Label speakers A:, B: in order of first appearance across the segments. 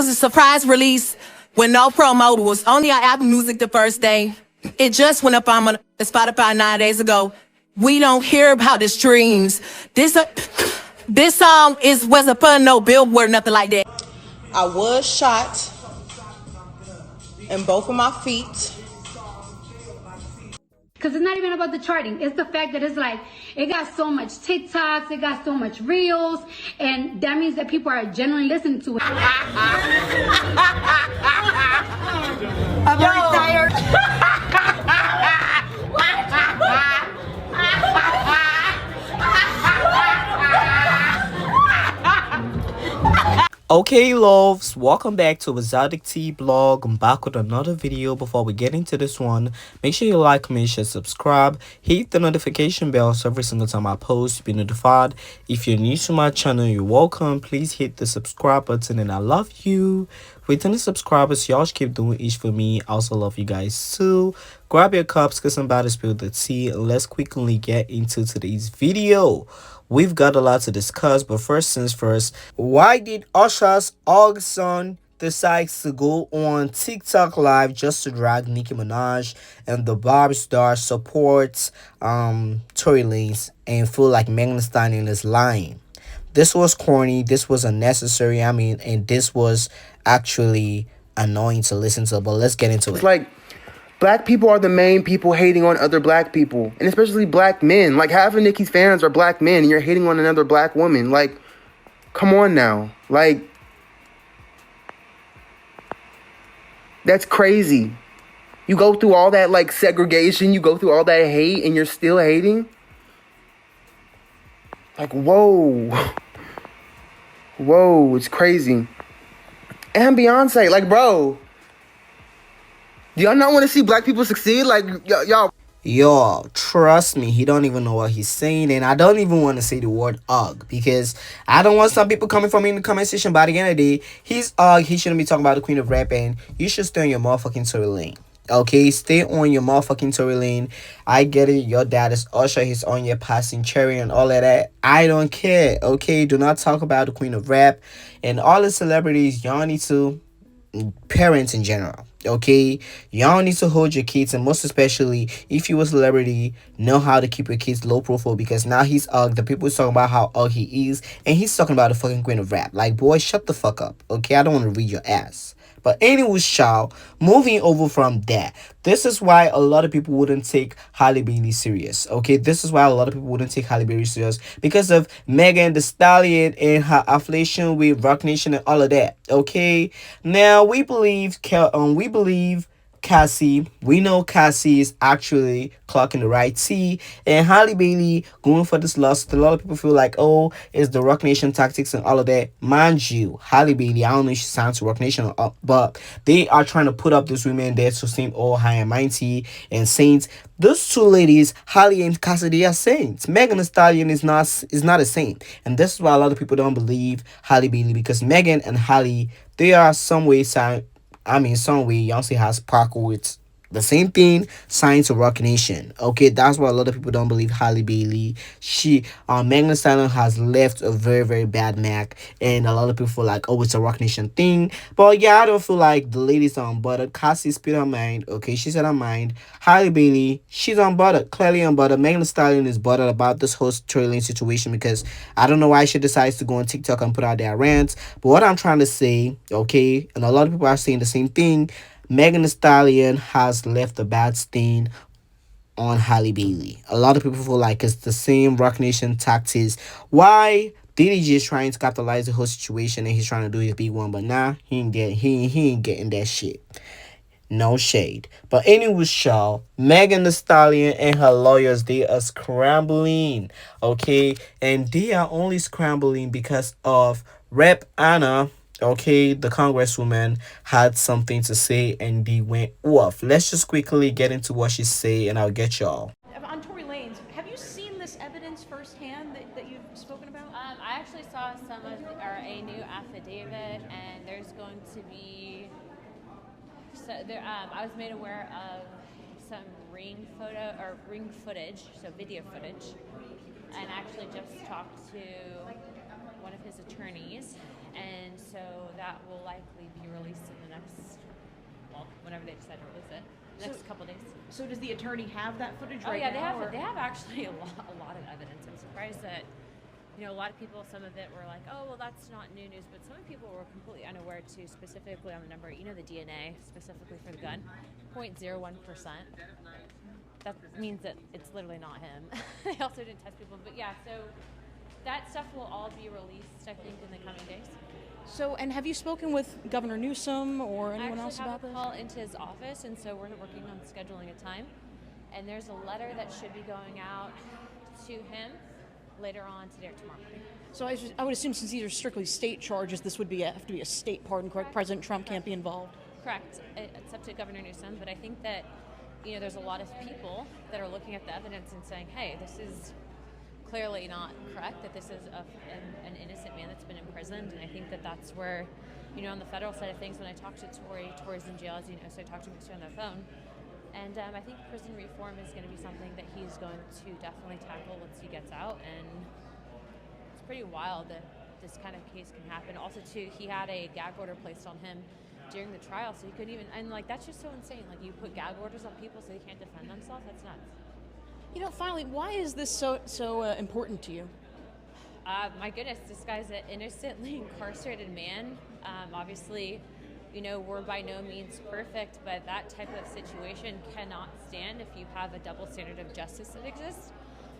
A: was a surprise release with no promo. It was only on Apple Music the first day. It just went up on Spotify 9 days ago. We don't hear about the streams. This song wasn't put no billboard, nothing like that.
B: I was shot in both of my feet.
C: Because it's not even about the charting. It's the fact that it's like, it got so much TikToks, it got so much Reels, and that means that people are genuinely listening to it. I'm very tired.
D: Okay, loves, welcome back to Exoticteablog. I'm back with another video. Before we get into this one, make sure you like, comment, share, subscribe, hit the notification bell so every single time I post, you'll be notified. If you're new to my channel, you're welcome. Please hit the subscribe button, and I love you. Returning subscribers, y'all should keep doing each for me. I also love you guys too. Grab your cups because I'm about to spill the tea, and let's quickly get into today's video. We've got a lot to discuss, but first things first, why did Usher's son decide to go on TikTok live just to drag Nicki Minaj and the Barbie star supports Tory Lanez and feel like Megan Thee Stallion is lying? This was corny, this was unnecessary, and this was actually annoying to listen to, but let's get into it.
E: It's like, black people are the main people hating on other black people, and especially black men. Like, half of Nicki's fans are black men, and you're hating on another black woman. Like, come on now. Like, that's crazy. You go through all that, like, segregation, you go through all that hate, and you're still hating? Like, whoa. Whoa, it's crazy. And Beyonce, like, bro, do y'all not want to see black people succeed? Like, y'all.
D: Yo, trust me, he don't even know what he's saying, and I don't even want to say the word ugh, because I don't want some people coming from me in the comment section. By the end of the day, he's ugh, he shouldn't be talking about the queen of rap, and you should stay on your motherfucking Tory lane. Okay, stay on your motherfucking Tory lane. I get it, your dad is Usher, he's on your passing cherry and all of that. I don't care, okay? Do not talk about the queen of rap and all the celebrities. Y'all need to, parents in general, okay, y'all need to hold your kids, and most especially if you're a celebrity, know how to keep your kids low profile, because now he's the people talking about how ugly he is, and he's talking about the fucking queen of rap. Like, boy, shut the fuck up, okay? I don't want to read your ass. But anyways, child, moving over from that, this is why a lot of people wouldn't take Halle Bailey serious, okay? This is why a lot of people wouldn't take Halle Bailey serious, because of Megan Thee Stallion and her affiliation with Roc Nation and all of that, okay? Now, we believe Cassie, we know Cassie is actually clocking the right T, and Halle Bailey going for this loss. A lot of people feel like, oh, it's the Roc Nation tactics and all of that. Mind you, Halle Bailey, I don't know if she signed to Roc Nation, but they are trying to put up these women there to seem all high and mighty and saints. Those two ladies, Halle and Cassie, they are saints. Megan Thee Stallion is not a saint, and this is why a lot of people don't believe Halle Bailey, because Megan and Halle, they are some way some way Beyonce has sparkle with the same thing, signed to Roc Nation. Okay, that's why a lot of people don't believe Halle Bailey. Megan Thee Stallion has left a very, very bad mark, and a lot of people feel like, oh, it's a Roc Nation thing. But yeah, I don't feel like the ladies are unbothered. Cassie spit her mind. Okay, she said her mind. Halle Bailey, she's unbothered, clearly unbothered. Megan Thee Stallion is bothered about this whole Tory Lanez situation, because I don't know why she decides to go on TikTok and put out their rants. But what I'm trying to say, okay, and a lot of people are saying the same thing, Megan Thee Stallion has left a bad stain on Halle Bailey. A lot of people feel like it's the same Roc Nation tactics. Why? DDG is trying to capitalize the whole situation, and he's trying to do his big one, but nah, he ain't getting that shit. No shade. But anyways, y'all, Megan Thee Stallion and her lawyers, they are scrambling, okay? And they are only scrambling because of Rep Anna. Okay, the Congresswoman had something to say, and they went off. Let's just quickly get into what she said, and I'll get y'all.
F: On Tory Lanez, have you seen this evidence firsthand that you've spoken about?
G: I actually saw a new affidavit, and there's going to be. So there, I was made aware of some ring footage, so video footage, and actually just talked to one of his attorneys, and so that will likely be released in the next, well, whenever they decide to release it, next couple days.
F: So does the attorney have that footage
G: Oh
F: right
G: yeah,
F: now?
G: they have actually a lot of evidence. I'm surprised that, you know, a lot of people, some of it were like, oh, well, that's not new news, but some people were completely unaware too, specifically on the number, you know, the DNA specifically for the gun, 0.01%. That means that it's literally not him. They also didn't test people, but yeah, so that stuff will all be released, I think, in the coming days.
F: So, and have you spoken with Governor Newsom or anyone else about this?
G: I actually have a call into his office, and so we're working on scheduling a time. And there's a letter that should be going out to him later on today or tomorrow morning.
F: So I would assume since these are strictly state charges, this would have to be a state pardon, correct? President Trump can't be involved.
G: Correct. It's up to Governor Newsom, but I think that, you know, there's a lot of people that are looking at the evidence and saying, hey, this is clearly not correct, that this is an innocent man that's been imprisoned. And I think that that's where, you know, on the federal side of things, when I talked to Tory's in jail, as you know, so I talked to him yesterday on the phone. And I think prison reform is going to be something that he's going to definitely tackle once he gets out. And it's pretty wild that this kind of case can happen. Also, too, he had a gag order placed on him during the trial, so he couldn't even, and like, that's just so insane. Like, you put gag orders on people so they can't defend themselves. That's nuts.
F: You know, finally, why is this so important to you?
G: My goodness, this guy's an innocently incarcerated man. Obviously, you know, we're by no means perfect, but that type of situation cannot stand if you have a double standard of justice that exists.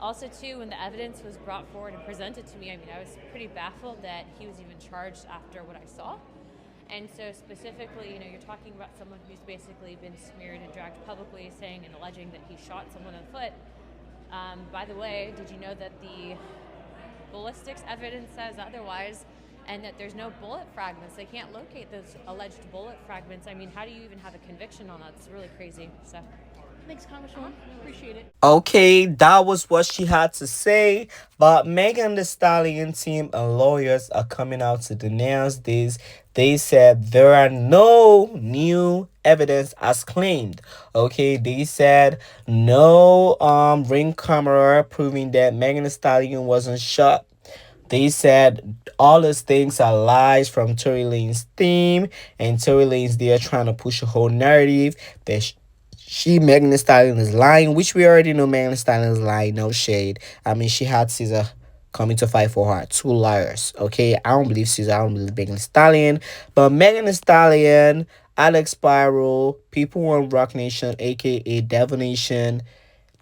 G: Also, too, when the evidence was brought forward and presented to me, I mean, I was pretty baffled that he was even charged after what I saw. And so specifically, you know, you're talking about someone who's basically been smeared and dragged publicly, saying and alleging that he shot someone in the foot. By the way, did you know that the ballistics evidence says otherwise, and that there's no bullet fragments? They can't locate those alleged bullet fragments. I mean, how do you even have a conviction on that? It's really crazy. So,
F: Thanks, Congresswoman. Appreciate it.
D: Okay, that was what she had to say. But Megan Thee Stallion team and lawyers are coming out to denounce this. They said there are no new evidence as claimed. Okay, they said no ring camera proving that Megan Thee Stallion wasn't shot. They said all those things are lies from Tory Lanez team, and Tory Lanez, they are trying to push a whole narrative that Megan Thee Stallion is lying, which we already know Megan Thee Stallion is lying, no shade. I mean, she had Caesar coming to fight for her. Two liars, okay? I don't believe Caesar, I don't believe Megan Thee Stallion. But Megan Thee Stallion, Alex Spiral, People on Rock Nation, aka Devil Nation,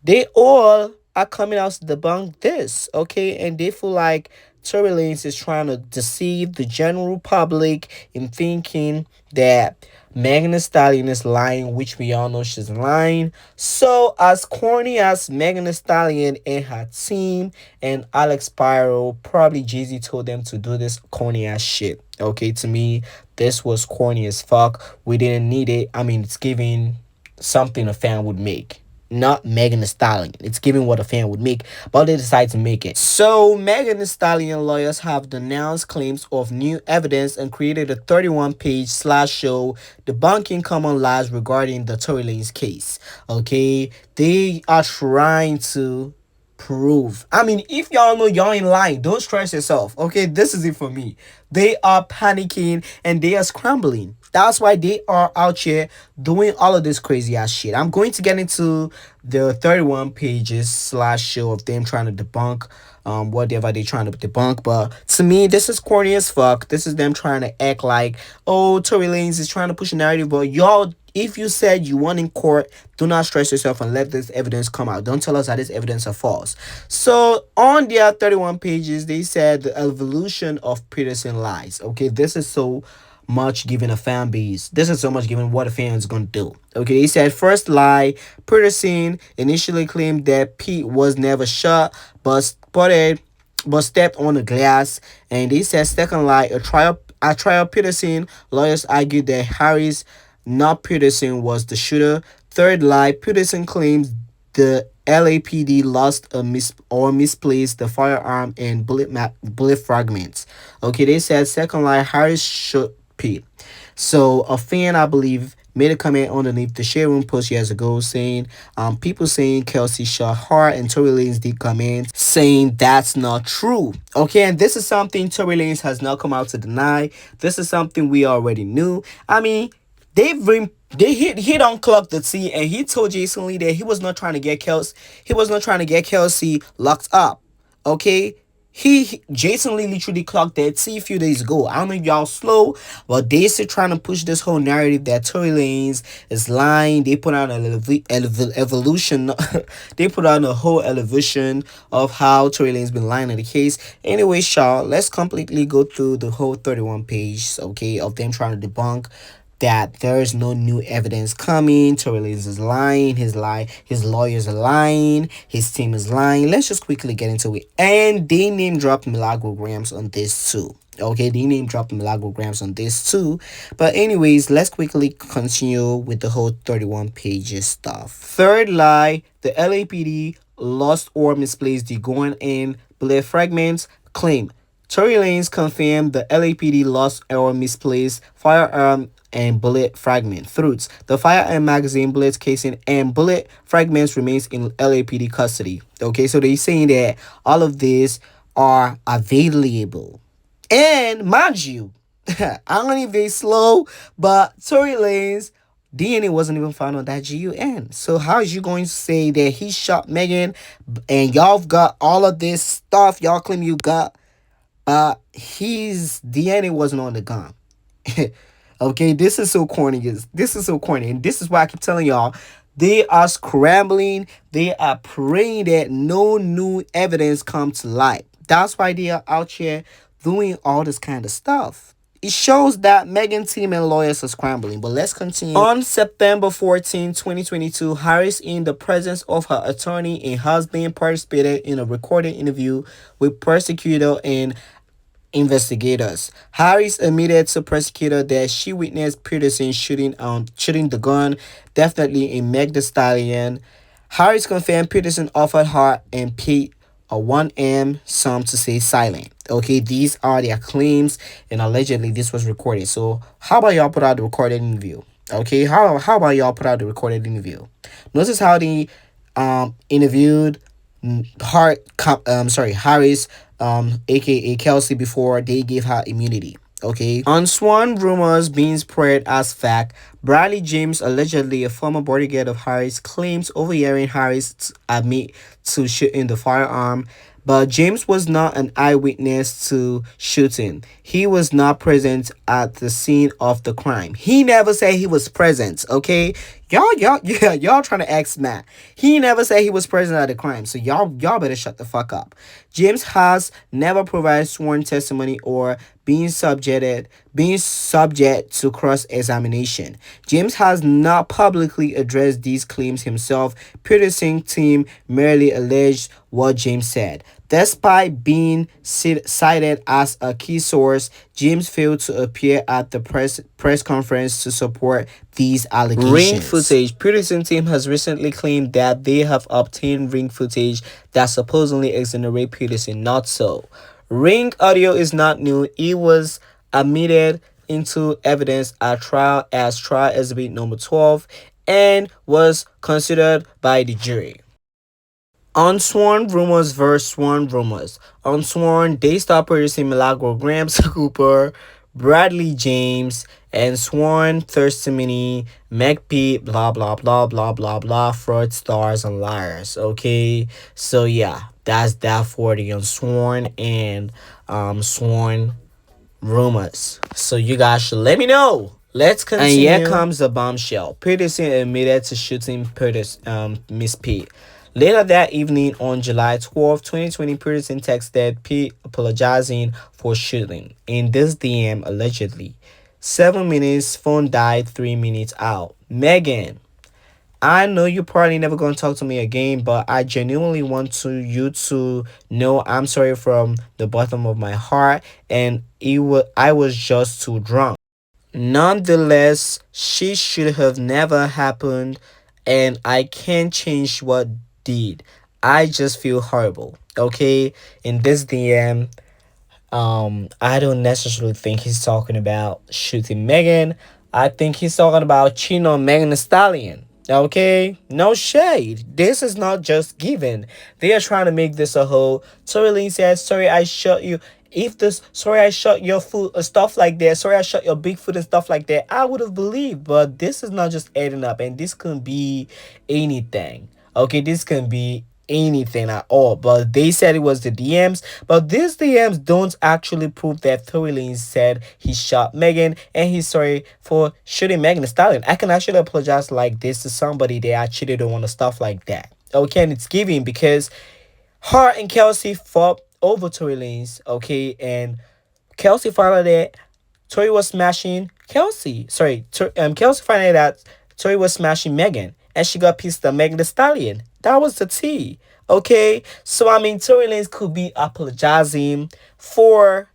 D: they all are coming out to debunk this, okay? And they feel like Tory Lanez is trying to deceive the general public in thinking that Megan Thee Stallion is lying, which we all know she's lying. So, as corny as Megan Thee Stallion and her team and Alex Spiral, probably Jay-Z told them to do this corny ass shit. Okay, to me, this was corny as fuck. We didn't need it. I mean, it's giving something a fan would make. Not Megan Thee Stallion. It's giving what a fan would make, but they decide to make it. So, Megan Thee Stallion lawyers have denounced claims of new evidence and created a 31-page slideshow debunking common lies regarding the Tory Lanez case. Okay, they are trying to prove. I mean, if y'all know y'all ain't lying, don't stress yourself. Okay, this is it for me. They are panicking and they are scrambling. That's why they are out here doing all of this crazy ass shit. I'm going to get into the 31 pages slideshow of them trying to debunk whatever they're trying to debunk. But to me, this is corny as fuck. This is them trying to act like, oh, Tory Lanez is trying to push a narrative. But y'all, if you said you won in court, do not stress yourself and let this evidence come out. Don't tell us that this evidence are false. So on their 31 pages, they said the evolution of Peterson lies. Okay, this is so much given a fan base. This is so much given what a fan is going to do. Okay, he said first lie, Peterson initially claimed that Pete was never shot, but stepped on the glass. And they said second lie, a trial Peterson lawyers argued that Harris, not Peterson, was the shooter. Third lie, Peterson claims the LAPD lost misplaced the firearm and bullet fragments. Okay, they said second lie, Harris shot Pete. So a fan, I believe, made a comment underneath the shade room post years ago saying, people saying Kelsey shot hard, and Tory Lanez did comment saying that's not true. Okay, and this is something Tory Lanez has not come out to deny. This is something we already knew. I mean, he don't clock the T, and he told Jason Lee that he was not trying to get Kelsey locked up. Okay, Jason Lee literally clocked that T a few days ago. I don't know if y'all slow, but they still trying to push this whole narrative that Tory Lanez is lying. They put out evolution. They put out a whole evolution of how Tory Lanez been lying in the case. Anyway, y'all, let's completely go through the whole 31 pages, okay, of them trying to debunk that there's no new evidence coming. Tory Lanez is lying. His lawyers are lying. His team is lying. Let's just quickly get into it. And they name dropped Milagograms on this too. Okay, they name dropped Milagograms on this too. But anyways, let's quickly continue with the whole 31 pages stuff. Third lie, the LAPD lost or misplaced the going in bullet fragments claim. Tory Lanez confirmed the LAPD lost or misplaced firearm and bullet fragment. Truths. The firearm magazine, bullets casing, and bullet fragments remains in LAPD custody. Okay, so they're saying that all of these are available. And mind you, I don't even very slow, but Tory Lanez DNA wasn't even found on that GUN. So how is you going to say that he shot Megan and y'all got all of this stuff y'all claim you got, his DNA wasn't on the gun? Okay, this is so corny. This is so corny. And this is why I keep telling y'all, they are scrambling. They are praying that no new evidence come to light. That's why they are out here doing all this kind of stuff. It shows that Megan team and lawyers are scrambling. But let's continue. On September 14, 2022, Harris, in the presence of her attorney and husband, participated in a recorded interview with prosecutor and investigators. Harris admitted to prosecutor that she witnessed Peterson shooting the gun, definitely in Meg Thee Stallion. Harris confirmed Peterson offered her and Pete a 1M sum to stay silent. Okay, these are their claims, and allegedly this was recorded. So how about y'all put out the recorded interview? Okay, how about y'all put out the recorded interview? Notice how they interviewed Harris, aka Kelsey, before they gave her immunity. Okay. On sworn rumors being spread as fact, Bradley James, allegedly a former bodyguard of Harris, claims overhearing Harris admit to shooting the firearm. But James was not an eyewitness to shooting. He was not present at the scene of the crime. He never said he was present, okay? Y'all trying to act mad. He never said he was present at the crime, so y'all better shut the fuck up. James has never provided sworn testimony or being subject to cross-examination. James has not publicly addressed these claims himself. Peterson's team merely alleged what James said. Despite being cited as a key source, James failed to appear at the press conference to support these allegations. Ring footage. Peterson's team has recently claimed that they have obtained ring footage that supposedly exonerate Peterson. Not so. Ring audio is not new. It was admitted into evidence at trial as trial exhibit number 12 and was considered by the jury. Unsworn rumors versus sworn rumors. Unsworn, they start producing Milagograms Cooper, Bradley James, and sworn testimony, McPete, blah, blah, blah, blah, blah, blah, fraud, stars, and liars. Okay, so yeah, that's that for the unsworn and sworn rumors. So you guys should let me know. Let's continue. And here comes the bombshell. Peterson admitted to shooting Miss P. Later that evening, on July 12, 2020, Peterson texted Pete apologizing for shooting. In this DM, allegedly, 7 minutes, phone died 3 minutes out. Megan, I know you're probably never going to talk to me again, but I genuinely want you to know I'm sorry from the bottom of my heart, and I was just too drunk. Nonetheless, she should have never happened, and I can't change what did. I just feel horrible. Okay, in this DM, I don't necessarily think he's talking about shooting Megan. I think he's talking about cheating on Megan Thee Stallion. Okay, no shade. This is not just given. They are trying to make this a whole. Tory Lanez said, "Sorry, I shot you." If this, sorry, I shot your foot, stuff like that. Sorry, I shot your big foot and stuff like that. I would have believed, but this is not just adding up, and this can be anything. Okay, this can be anything at all. But they said it was the DMs, but these DMs don't actually prove that Tory Lanez said he shot Megan and he's sorry for shooting Megan Thee Stallion. I can actually apologize like this to somebody that I cheated on and stuff like that. Okay, and it's giving because her and Kelsey fought over Tory Lanez, okay, and Kelsey found out that Tory was smashing Kelsey. Kelsey found out that Tory was smashing Megan, and she got pissed at Megan Thee Stallion. That was the tea. Okay, so I mean, Tory Lanez could be apologizing for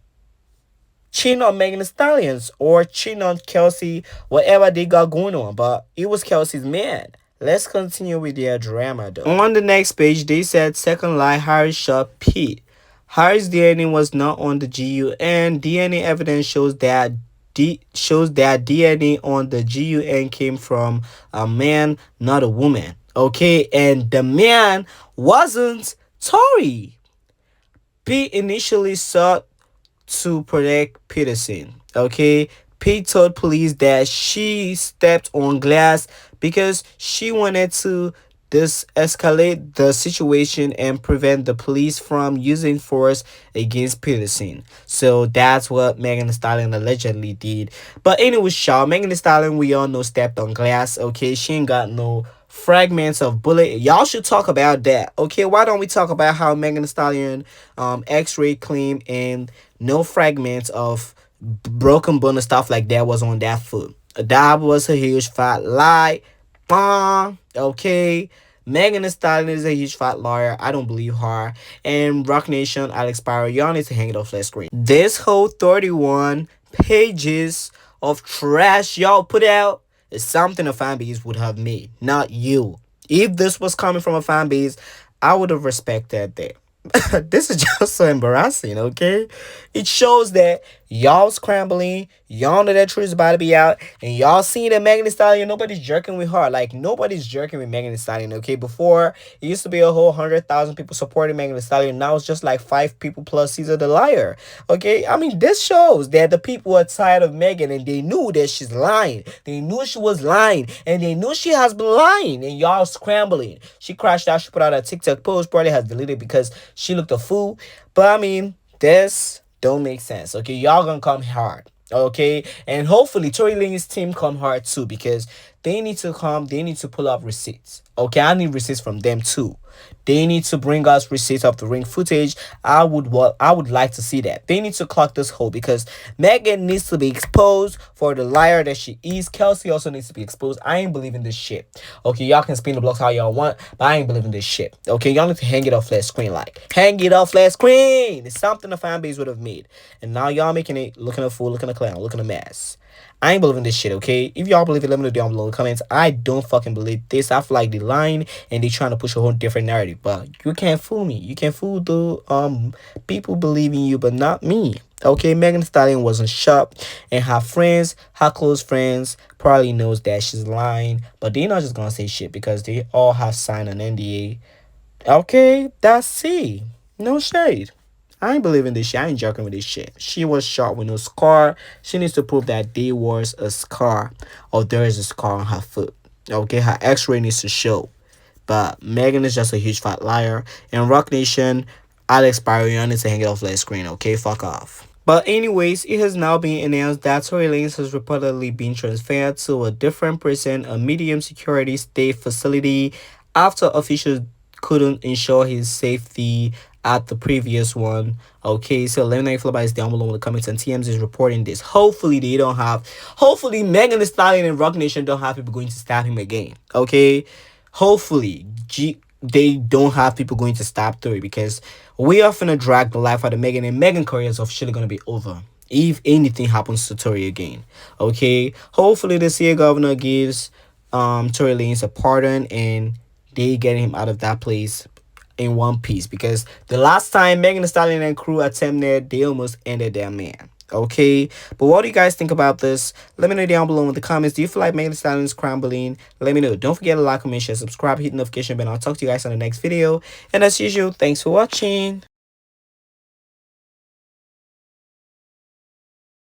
D: cheating on Megan Thee Stallions or cheating on Kelsey, whatever they got going on, but it was Kelsey's man. Let's continue with their drama though. On the next page, they said second lie, Harry shot Pete. Harry's DNA was not on the GUN. DNA evidence shows that DNA on the GUN came from a man, not a woman. Okay, and the man wasn't Tory. Pete initially sought to protect Peterson. Okay, Pete told police that she stepped on glass because she wanted to escalate the situation and prevent the police from using force against Peterson. So that's what Megan Thee Stallion allegedly did. But anyway, Megan Thee Stallion, we all know, stepped on glass. Okay, she ain't got no fragments of bullet. Y'all should talk about that. Okay, why don't we talk about how Megan Thee Stallion x-ray claim and no fragments of broken bone and stuff like that was on that foot. That was a huge fat lie. Okay, Megan Thee Stallion is a huge fat liar. I don't believe her. And Rock Nation, Alex Pyro, y'all need to hang it off that screen. This whole 31 pages of trash y'all put out is something a fan base would have made, not you. If this was coming from a fan base, I would have respected that. This is just so embarrassing, okay? It shows that y'all scrambling, y'all know that truth is about to be out, and y'all seeing that Megan Thee Stallion, nobody's jerking with her. Like, nobody's jerking with Megan Thee Stallion, okay? Before, it used to be a whole 100,000 people supporting Megan Thee Stallion. Now it's just like 5 people plus Caesar the liar, okay? I mean, this shows that the people are tired of Megan, and they knew that she's lying. They knew she was lying, and they knew she has been lying, and y'all scrambling. She crashed out. She put out a TikTok post, probably has deleted because she looked a fool. But, I mean, this don't make sense, okay? Y'all gonna come hard, okay? And hopefully Tory Lanez's team come hard too, because they need to pull up receipts, okay? I need receipts from them too. They need to bring us receipts of the ring footage. I would like to see that. They need to clock this hole because Megan needs to be exposed for the liar that she is. Kelsey also needs to be exposed. I ain't believing this shit. Okay, y'all can spin the blocks how y'all want, but I ain't believing this shit. Okay, y'all need to hang it off that screen. Like, hang it off that screen. It's something the fan base would have made. And now y'all making it looking a fool, looking a clown, looking a mess. I ain't believing this shit, okay? If y'all believe it, let me know down below in the comments. I don't fucking believe this. I feel like they lying and they trying to push a whole different narrative. But you can't fool me. You can fool the people believing you, but not me. Okay, Megan Thee Stallion wasn't shot, and her friends, her close friends, probably knows that she's lying. But they're not just gonna say shit because they all have signed an NDA. Okay, that's C. No shade. I ain't believing this shit. I ain't joking with this shit. She was shot with no scar. She needs to prove that there was a scar or there is a scar on her foot. Okay, her x-ray needs to show. But Megan is just a huge fat liar. And Rock Nation, Alex Pyro, you need to hang it off that screen, okay? Fuck off. But anyways, it has now been announced that Tory Lanez has reportedly been transferred to a different prison, a medium security state facility, after officials couldn't ensure his safety at the previous one. Okay, so let me know if you feel about this down below in the comments, and TMZ is reporting this. Hopefully Megan Thee Stallion and Rock Nation don't have people going to stab him again. Okay, hopefully they don't have people going to stab Tory, because we are finna drag the life out of Megan, and Megan career is officially gonna be over if anything happens to Tory again. Okay, hopefully the CA governor gives Tory Lanez a pardon and they get him out of that place in one piece, because the last time Megan Thee Stallion and crew attempted, they almost ended their man. Okay, but what do you guys think about this? Let me know down below in the comments. Do you feel like Megan Thee Stallion is crumbling? Let me know. Don't forget to like, comment, share, subscribe, hit the notification bell. I'll talk to you guys on the next video. And as usual, thanks for watching.